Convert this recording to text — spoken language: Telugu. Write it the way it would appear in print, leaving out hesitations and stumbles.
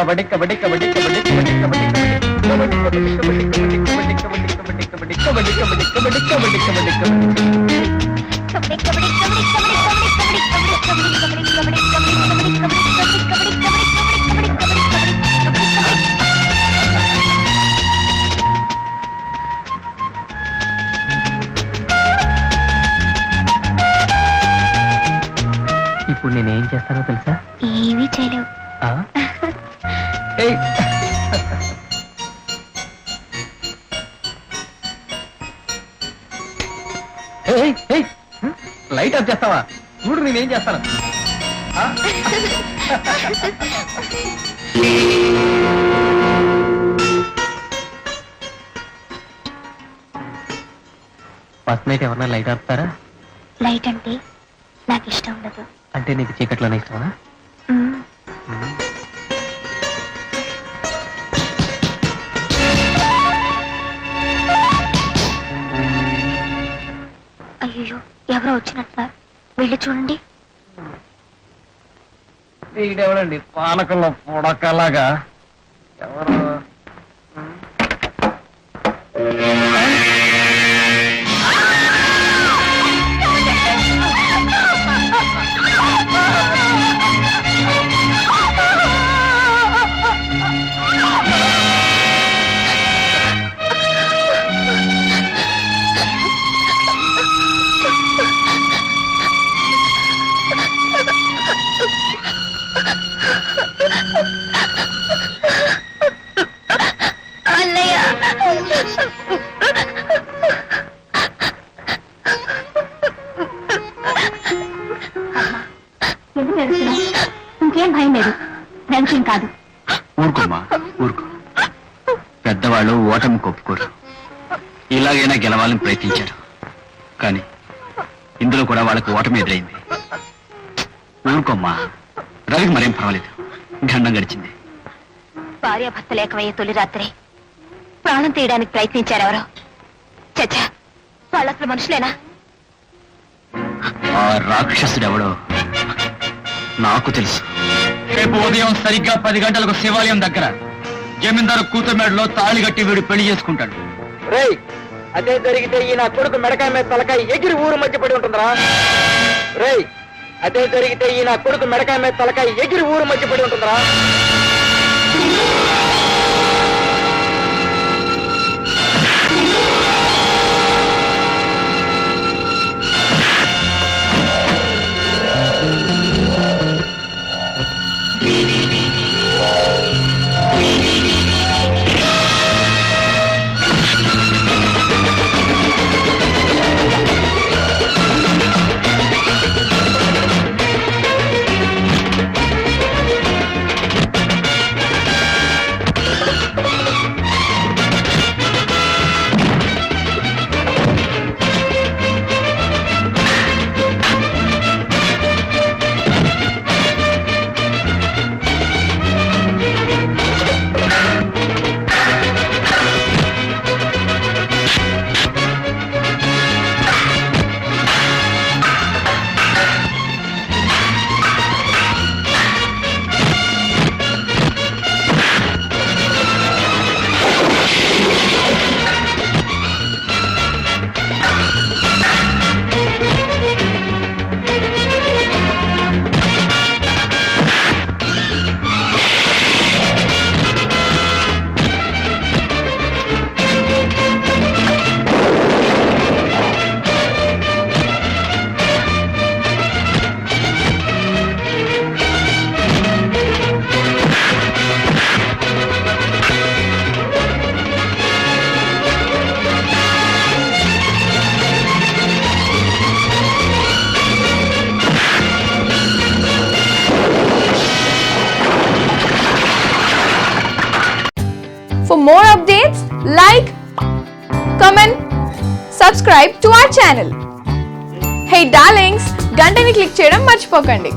కబడ్డీ కబడ్డీ కబడ్డీ కబడ్డీ కబడ్డీ కబడ్డీ కబడ్డీ కబడ్డీ కబడ్డీ కబడ్డీ కబడ్డీ కబడ్డీ కబడ్డీ కబడ్డీ కబడ్డీ కబడ్డీ ఇప్పుడు నేనేం చేస్తానో తెలుసా? ఏమీ చేయలేవు. లైట్ ఆఫ్ చేస్తావా? చూడు నేనేం చేస్తాను. ఫస్ట్ నైట్ ఎవరన్నా లైట్ ఆపుతారా? లైట్ అంటే నాకు ఇష్టం ఉండదు. అంటే నీకు చీకట్లోనే ఇష్టమా? అయ్యో, ఎవరో వచ్చినట్టున్నారు, వెళ్ళి చూడండి. వీడెవడండి పానకంలో పొడకలాగా? ఎవరు? ఇంకేం భయం లేదు, టెన్షన్ కాదు. ఊరుకోమ్మా, ఊరుకో. పెద్దవాళ్ళు ఓటమి ఒప్పుకోరు. ఇలాగైనా గెలవాలని ప్రయత్నించారు, కానీ ఇందులో కూడా వాళ్ళకి ఓటమి ఎదురైంది. ఊరుకోమ్మా, రవికి మరేం పర్వాలేదు, గండం గడిచింది. భార్యాభర్తలు ఏకమయ్యే తొలి రాత్రి ప్రాణం తీయడానికి ప్రయత్నించారు ఎవరో. చచ్చా, వాళ్ళు అసలు మనుషులేనా? ఆ రాక్షసుడెవడో నాకు తెలుసు. రేపు ఉదయం సరిగ్గా 10 గంటలకు శివాలయం దగ్గర జమీందారు కూతురుమేడలో తాళి కట్టి వీడు పెళ్లి చేసుకుంటాడు. రేయ్, అదే జరిగితే ఈ నా కొడుకు మెడకాయ మీద తలకాయ ఎగిరి ఊరు మధ్య పడి ఉంటుందిరా. రేయ్, అదే జరిగితే ఈ నా కొడుకు మెడకాయ మీద తలకాయ ఎగిరి ఊరు మధ్య పడి ఉంటుందిరా. For more updates, like, comment, subscribe to our channel. Hey darlings, గంటని click చేయడం మర్చిపోకండి.